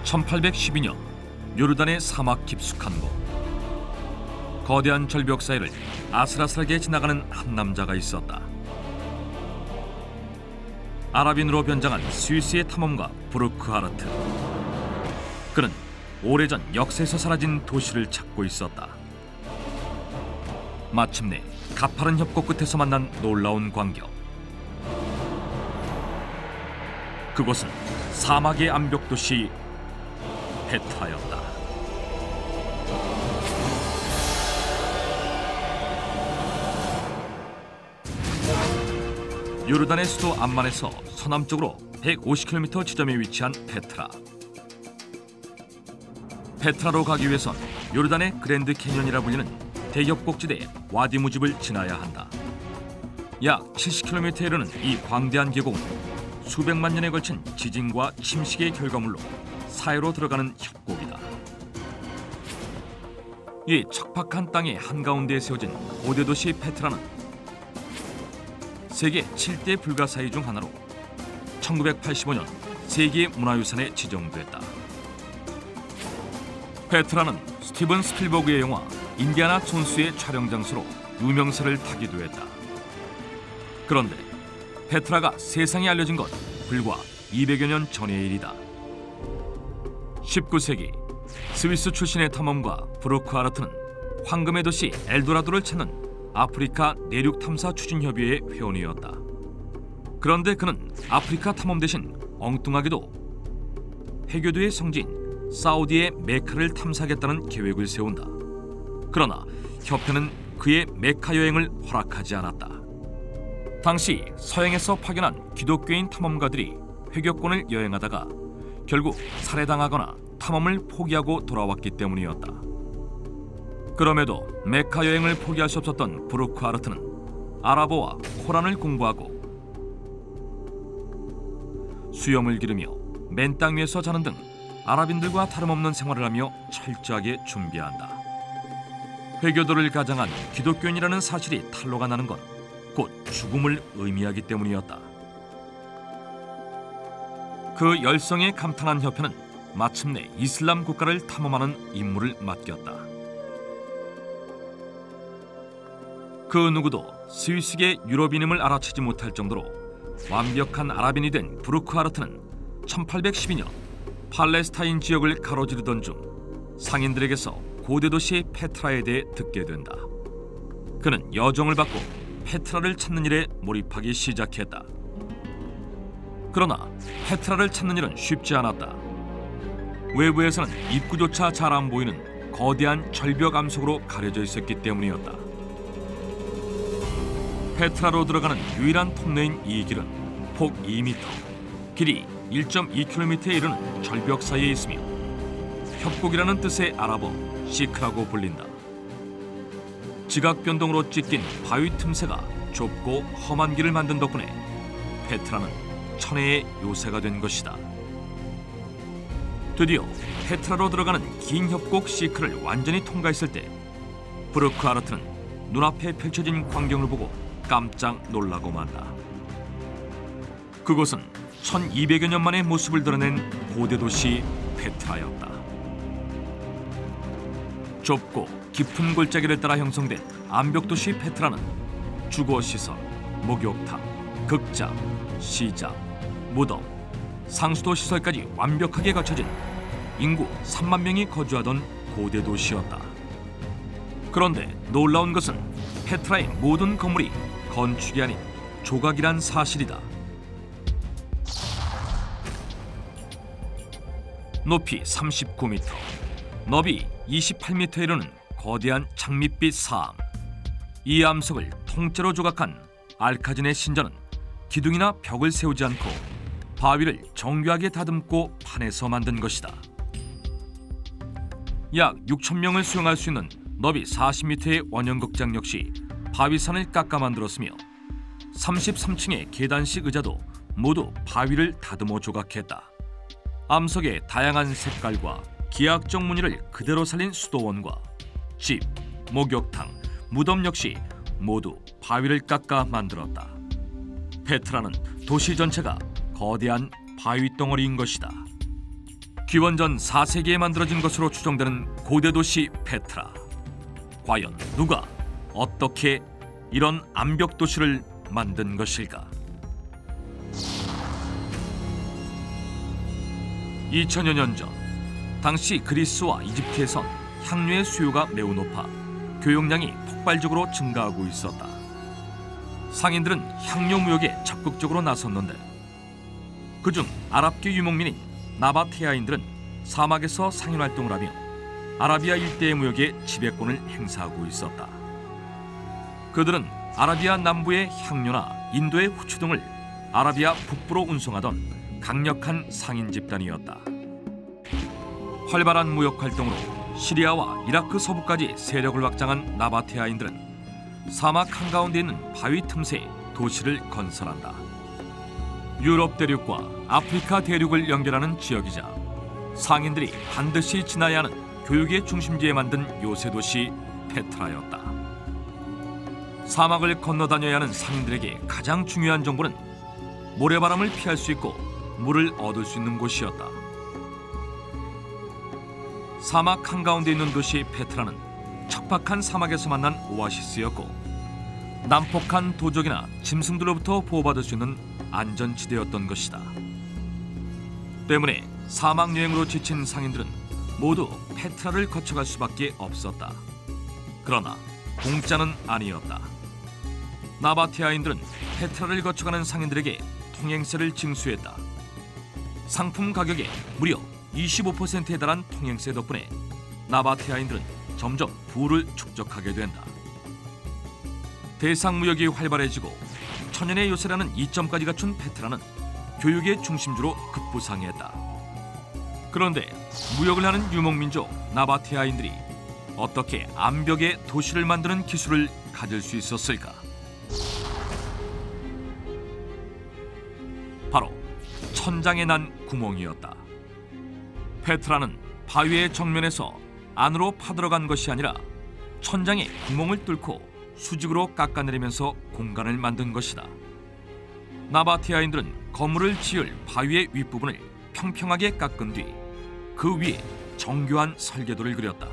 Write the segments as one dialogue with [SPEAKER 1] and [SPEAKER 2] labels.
[SPEAKER 1] 1812년 요르단의 사막 깊숙한 곳. 거대한 절벽 사이를 아슬아슬하게 지나가는 한 남자가 있었다. 아랍인으로 변장한 스위스의 탐험가 부르크하르트. 그는 오래전 역사에서 사라진 도시를 찾고 있었다. 마침내 가파른 협곡 끝에서 만난 놀라운 광경. 그곳은 사막의 암벽 도시 페트라였다. 요르단의 수도 암만에서 서남쪽으로 150km 지점에 위치한 페트라. 페트라로 가기 위해선 요르단의 그랜드 캐년이라 불리는 대협곡지대 와디 무집을 지나야 한다. 약 70km에 이르는 이 광대한 계곡은 수백만 년에 걸친 지진과 침식의 결과물로 사해로 들어가는 협곡이다. 이 척박한 땅의 한가운데에 세워진 고대 도시 페트라는 세계 7대 불가사의 중 하나로 1985년 세계 문화유산에 지정됐다. 페트라는 스티븐 스필버그의 영화 인디아나 존스의 촬영 장소로 유명세를 타기도 했다. 그런데 페트라가 세상에 알려진 건 불과 200여 년 전의 일이다. 19세기 스위스 출신의 탐험가 부르크하르트는 황금의 도시 엘도라도를 찾는 아프리카 내륙 탐사 추진협의회의 회원이었다. 그런데 그는 아프리카 탐험 대신 엉뚱하게도 해교도의 성지인 사우디의 메카를 탐사하겠다는 계획을 세운다. 그러나 협회는 그의 메카 여행을 허락하지 않았다. 당시 서양에서 파견한 기독교인 탐험가들이 회교권을 여행하다가 결국 살해당하거나 탐험을 포기하고 돌아왔기 때문이었다. 그럼에도 메카 여행을 포기할 수 없었던 부르크하르트는 아랍어와 코란을 공부하고 수염을 기르며 맨 땅 위에서 자는 등 아랍인들과 다름없는 생활을 하며 철저하게 준비한다. 회교도를 가장한 기독교인이라는 사실이 탄로가 나는 건 곧 죽음을 의미하기 때문이었다. 그 열성에 감탄한 협회는 마침내 이슬람 국가를 탐험하는 임무를 맡겼다. 그 누구도 스위스계 유럽인임을 알아채지 못할 정도로 완벽한 아랍인이 된 부르크하르트는 1812년 팔레스타인 지역을 가로지르던 중 상인들에게서 고대 도시 페트라에 대해 듣게 된다. 그는 여정을 받고 페트라를 찾는 일에 몰입하기 시작했다. 그러나 페트라를 찾는 일은 쉽지 않았다. 외부에서는 입구조차 잘 안 보이는 거대한 절벽 암석으로 가려져 있었기 때문이었다. 페트라로 들어가는 유일한 통로인 이 길은 폭 2m, 길이 1.2km에 이르는 절벽 사이에 있으며 협곡이라는 뜻의 아랍어 시크라고 불린다. 지각 변동으로 찢긴 바위 틈새가 좁고 험한 길을 만든 덕분에 페트라는 천혜의 요새가 된 것이다. 드디어 페트라로 들어가는 긴 협곡 시크를 완전히 통과했을 때 부르크하르트는 눈앞에 펼쳐진 광경을 보고 깜짝 놀라고 만다. 그곳은 1200여 년 만의 모습을 드러낸 고대 도시 페트라였다. 좁고 깊은 골짜기를 따라 형성된 암벽도시 페트라는 주거시설, 목욕탕, 극장, 시장, 무덤, 상수도 시설까지 완벽하게 갖춰진 인구 3만 명이 거주하던 고대 도시였다. 그런데 놀라운 것은 페트라의 모든 건물이 건축이 아닌 조각이란 사실이다. 높이 39m, 너비 28m에 이르는 거대한 장밋빛 사암. 이 암석을 통째로 조각한 알카진의 신전은 기둥이나 벽을 세우지 않고 바위를 정교하게 다듬고 판에서 만든 것이다. 약 6,000명을 수용할 수 있는 너비 40m의 원형극장 역시 바위산을 깎아 만들었으며 33층의 계단식 의자도 모두 바위를 다듬어 조각했다. 암석의 다양한 색깔과 기하학적 무늬를 그대로 살린 수도원과 집, 목욕탕, 무덤 역시 모두 바위를 깎아 만들었다. 페트라는 도시 전체가 거대한 바위 덩어리인 것이다. 기원전 4세기에 만들어진 것으로 추정되는 고대 도시 페트라. 과연 누가 어떻게 이런 암벽 도시를 만든 것일까? 2000여 년 전, 당시 그리스와 이집트에선 향료의 수요가 매우 높아 교역량이 폭발적으로 증가하고 있었다. 상인들은 향료 무역에 적극적으로 나섰는데, 그중 아랍계 유목민인 나바테아인들은 사막에서 상인 활동을 하며 아라비아 일대의 무역에 지배권을 행사하고 있었다. 그들은 아라비아 남부의 향료나 인도의 후추 등을 아라비아 북부로 운송하던 강력한 상인 집단이었다. 활발한 무역 활동으로 시리아와 이라크 서부까지 세력을 확장한 나바테아인들은 사막 한가운데 있는 바위 틈새에 도시를 건설한다. 유럽 대륙과 아프리카 대륙을 연결하는 지역이자 상인들이 반드시 지나야 하는 교육의 중심지에 만든 요새 도시 페트라였다. 사막을 건너다녀야 하는 상인들에게 가장 중요한 정보는 모래바람을 피할 수 있고 물을 얻을 수 있는 곳이었다. 사막 한가운데 있는 도시 페트라는 척박한 사막에서 만난 오아시스였고, 난폭한 도적이나 짐승들로부터 보호받을 수 있는 안전지대였던 것이다. 때문에 사막 여행으로 지친 상인들은 모두 페트라를 거쳐갈 수밖에 없었다. 그러나 공짜는 아니었다. 나바테아인들은 페트라를 거쳐가는 상인들에게 통행세를 징수했다. 상품 가격의 무려 25%에 달한 통행세 덕분에 나바테아인들은 점점 부를 축적하게 된다. 대상무역이 활발해지고 천연의 요새라는 이점까지 갖춘 페트라는 교육의 중심지로 급부상했다. 그런데 무역을 하는 유목민족 나바테아인들이 어떻게 암벽에 도시를 만드는 기술을 가질 수 있었을까? 바로 천장에 난 구멍이었다. 페트라는 바위의 정면에서 안으로 파들어간 것이 아니라 천장에 구멍을 뚫고 수직으로 깎아내리면서 공간을 만든 것이다. 나바테아인들은 건물을 지을 바위의 윗부분을 평평하게 깎은 뒤 그 위에 정교한 설계도를 그렸다.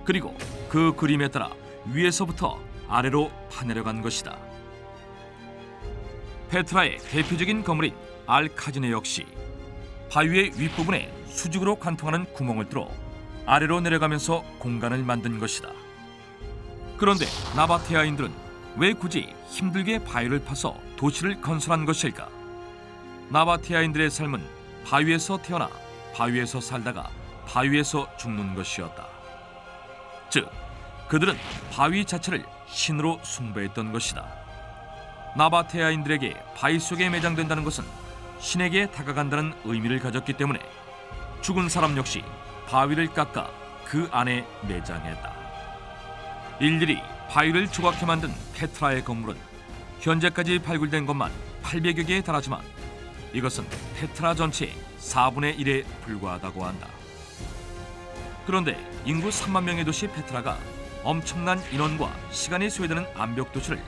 [SPEAKER 1] 그리고 그 그림에 따라 위에서부터 아래로 파내려간 것이다. 페트라의 대표적인 건물인 알카지네 역시 바위의 윗부분에 수직으로 관통하는 구멍을 뚫어 아래로 내려가면서 공간을 만든 것이다. 그런데 나바테아인들은 왜 굳이 힘들게 바위를 파서 도시를 건설한 것일까? 나바테아인들의 삶은 바위에서 태어나 바위에서 살다가 바위에서 죽는 것이었다. 즉, 그들은 바위 자체를 신으로 숭배했던 것이다. 나바테아인들에게 바위 속에 매장된다는 것은 신에게 다가간다는 의미를 가졌기 때문에 죽은 사람 역시 바위를 깎아 그 안에 매장했다. 일일이 바위를 조각해 만든 페트라의 건물은 현재까지 발굴된 것만 800여 개에 달하지만 이것은 페트라 전체의 4분의 1에 불과하다고 한다. 그런데 인구 3만 명의 도시 페트라가 엄청난 인원과 시간이 소요되는 암벽 도시를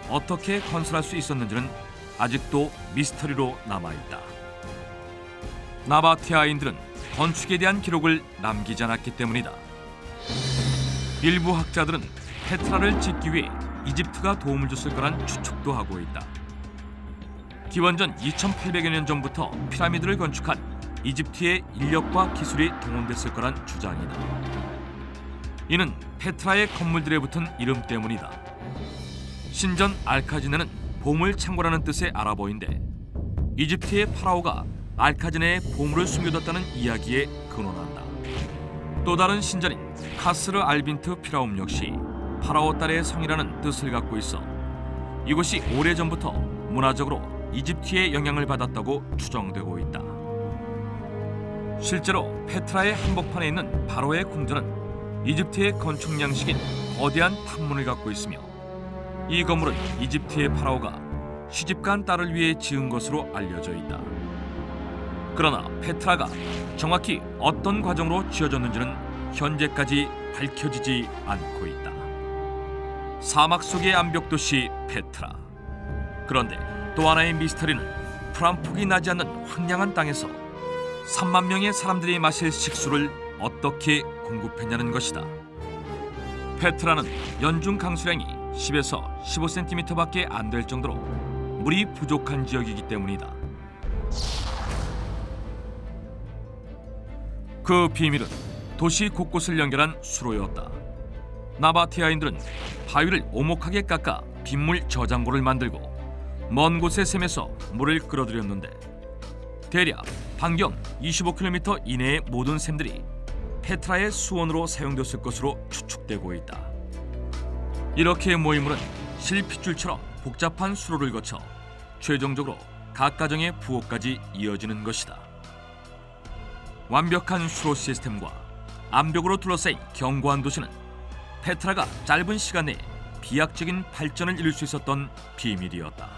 [SPEAKER 1] 어떻게 건설할 수 있었는지는 아직도 미스터리로 남아있다. 나바테아인들은 건축에 대한 기록을 남기지 않았기 때문이다. 일부 학자들은 페트라를 짓기 위해 이집트가 도움을 줬을 거란 추측도 하고 있다. 기원전 2800여 년 전부터 피라미드를 건축한 이집트의 인력과 기술이 동원됐을 거란 주장이다. 이는 페트라의 건물들에 붙은 이름 때문이다. 신전 알카지네는 보물 창고라는 뜻의 아랍어인데 이집트의 파라오가 알카지네에 보물을 숨겨뒀다는 이야기에 근원한다. 또 다른 신전인 카스르 알빈트 피라움 역시 파라오 딸의 성이라는 뜻을 갖고 있어 이곳이 오래전부터 문화적으로 이집트의 영향을 받았다고 추정되고 있다. 실제로 페트라의 한복판에 있는 바로의 궁전은 이집트의 건축 양식인 거대한 탑문을 갖고 있으며 이 건물은 이집트의 파라오가 시집간 딸을 위해 지은 것으로 알려져 있다. 그러나 페트라가 정확히 어떤 과정으로 지어졌는지는 현재까지 밝혀지지 않고 있다. 사막 속의 암벽 도시 페트라. 그런데 또 하나의 미스터리는 풀 한 폭이 나지 않는 황량한 땅에서 3만 명의 사람들이 마실 식수를 어떻게 공급했냐는 것이다. 페트라는 연중 강수량이 10에서 15cm밖에 안 될 정도로 물이 부족한 지역이기 때문이다. 그 비밀은 도시 곳곳을 연결한 수로였다. 나바테아인들은 바위를 오목하게 깎아 빗물 저장고를 만들고 먼 곳의 샘에서 물을 끌어들였는데 대략 반경 25km 이내의 모든 샘들이 페트라의 수원으로 사용됐을 것으로 추측되고 있다. 이렇게 모인 물은 실핏줄처럼 복잡한 수로를 거쳐 최종적으로 각 가정의 부엌까지 이어지는 것이다. 완벽한 수로 시스템과 암벽으로 둘러싸인 견고한 도시는 페트라가 짧은 시간 내에 비약적인 발전을 이룰 수 있었던 비밀이었다.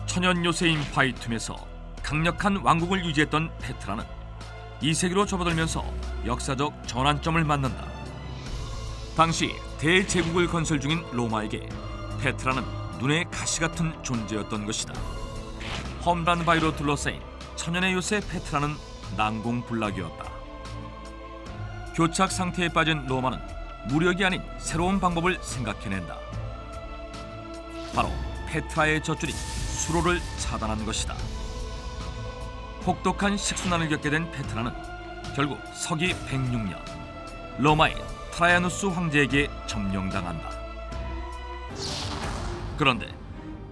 [SPEAKER 1] 천연 요새인 바이툼에서 강력한 왕국을 유지했던 페트라는 2세기로 접어들면서 역사적 전환점을 맞는다. 당시 대제국을 건설 중인 로마에게 페트라는 눈의 가시 같은 존재였던 것이다. 험난 바위로 둘러싸인 천연의 요새 페트라는 난공불락이었다. 교착 상태에 빠진 로마는 무력이 아닌 새로운 방법을 생각해낸다. 바로 페트라의 젖줄인 수로를 차단한 것이다. 혹독한 식수난을 겪게 된 페트라는 결국 서기 106년 로마의 트라야누스 황제에게 점령당한다. 그런데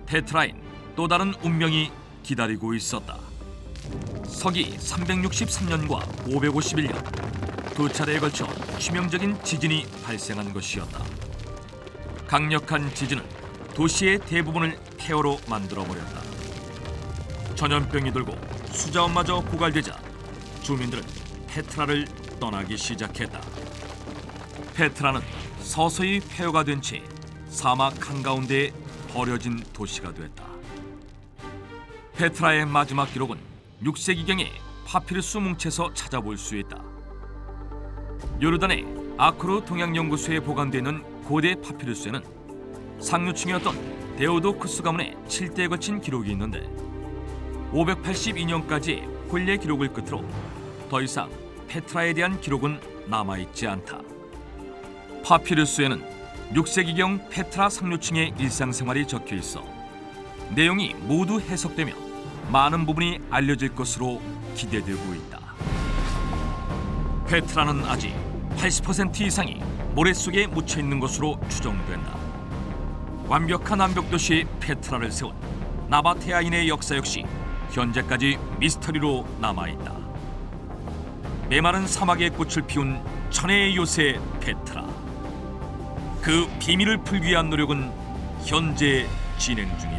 [SPEAKER 1] 페트라엔 또 다른 운명이 기다리고 있었다. 서기 363년과 551년 두 차례에 걸쳐 치명적인 지진이 발생한 것이었다. 강력한 지진은 도시의 대부분을 폐허로 만들어버렸다. 전염병이 돌고 수자원마저 고갈되자 주민들은 페트라를 떠나기 시작했다. 페트라는 서서히 폐허가 된 채 사막 한가운데에 버려진 도시가 됐다. 페트라의 마지막 기록은 6세기경에 파피루스 뭉쳐서 찾아볼 수 있다. 요르단의 아크루 동양연구소에 보관되어 있는 고대 파피루스에는 상류층이었던 데오도쿠스 가문의 7대에 걸친 기록이 있는데 582년까지의 혼례 기록을 끝으로 더 이상 페트라에 대한 기록은 남아있지 않다. 파피루스에는 6세기경 페트라 상류층의 일상생활이 적혀있어 내용이 모두 해석되며 많은 부분이 알려질 것으로 기대되고 있다. 페트라는 아직 80% 이상이 모래 속에 묻혀있는 것으로 추정된다. 완벽한 암벽도시 페트라를 세운 나바테아인의 역사 역시 현재까지 미스터리로 남아있다. 메마른 사막에 꽃을 피운 천혜의 요새 페트라. 그 비밀을 풀기 위한 노력은 현재 진행 중이다.